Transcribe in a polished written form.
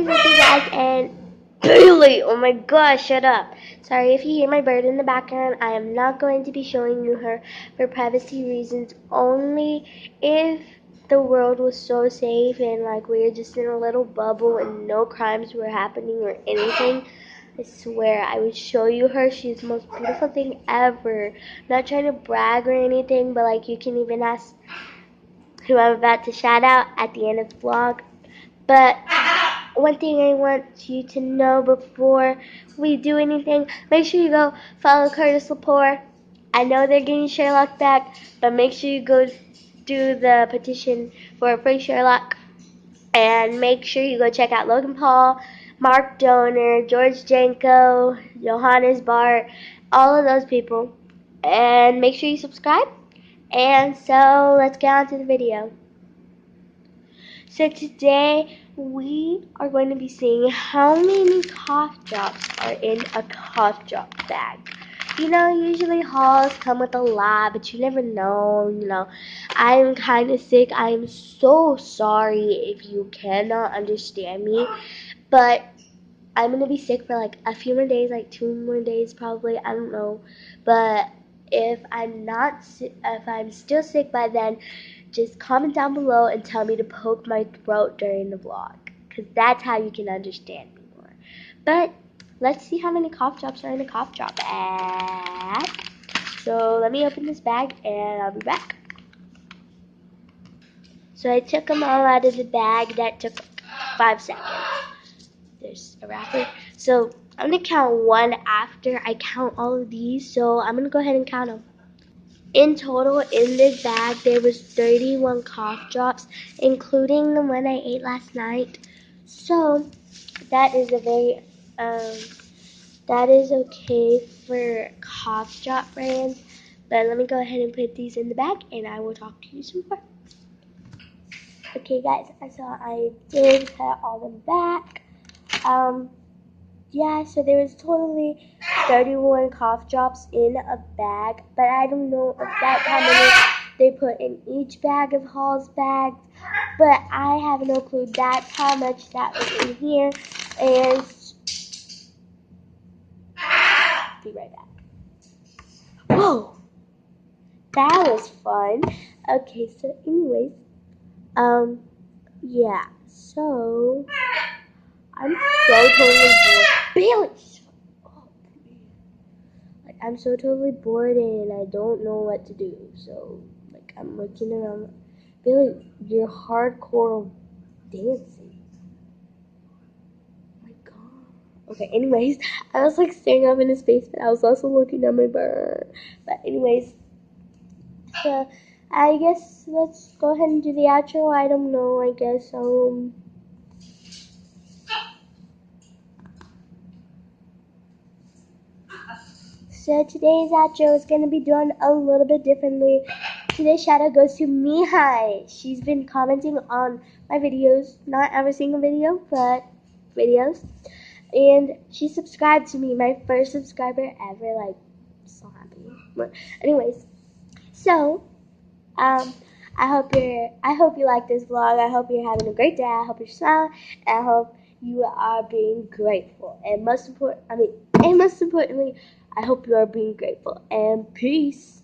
with you guys, and Bailey, oh my gosh, shut up. Sorry if you hear my bird in the background. I am not going to be showing you her for privacy reasons. Only if the world was so safe and like we were just in a little bubble and no crimes were happening or anything, I swear I would show you her. She's the most beautiful thing ever. Not trying to brag or anything, but like you can even ask who I'm about to shout out at the end of the vlog. But one thing I want you to know before we do anything, make sure you go follow Curtis Lepore. I know they're getting Sherlock back, but make sure you go do the petition for a free Sherlock. And make sure you go check out Logan Paul, Mark Donner, George Janko, Johannes Bart, all of those people. And make sure you subscribe. And so let's get on to the video. So today we are going to be seeing how many cough drops are in a cough drop bag. You know, usually hauls come with a lot, but you never know, I'm kind of sick. I am so sorry if you cannot understand me, but I'm going to be sick for like a few more days, like 2 more days probably, I don't know. But if I'm still sick by then, just comment down below and tell me to poke my throat during the vlog, because that's how you can understand me more. But let's see how many cough drops are in a cough drop bag. So let me open this bag and I'll be back. So I took them all out of the bag. That took 5 seconds. There's a wrapper. So I'm going to count one after I count all of these. So I'm going to go ahead and count them. In total, in this bag, there was 31 cough drops, including the one I ate last night. So that is that is okay for cough drop brands. But let me go ahead and put these in the bag, and I will talk to you some more. Okay, guys, so I did put all them back. Yeah, so there was totally 31 cough drops in a bag, but I don't know if that's how many they put in each bag of Hall's bags, but I have no clue. That's how much that was in here, and be right back. Whoa! That was fun. Okay, so anyways, yeah, so I'm so totally bored. Bailey! I'm so totally bored and I don't know what to do. So, like, I'm looking around. Bailey, you're hardcore dancing. Oh my god. Okay, anyways, I was like staring up in his face, but I was also looking at my bird. But anyways, so I guess let's go ahead and do the outro. I don't know, I guess, So today's outro is going to be done a little bit differently. Today's shout out goes to Mihai. She's been commenting on my videos, not every single video, but videos. And she subscribed to me, my first subscriber ever. Like, so happy. But anyways, so I hope you like this vlog. I hope you're having a great day. I hope you're smiling, and I hope you are being grateful. And most importantly, I hope you are being grateful. And peace.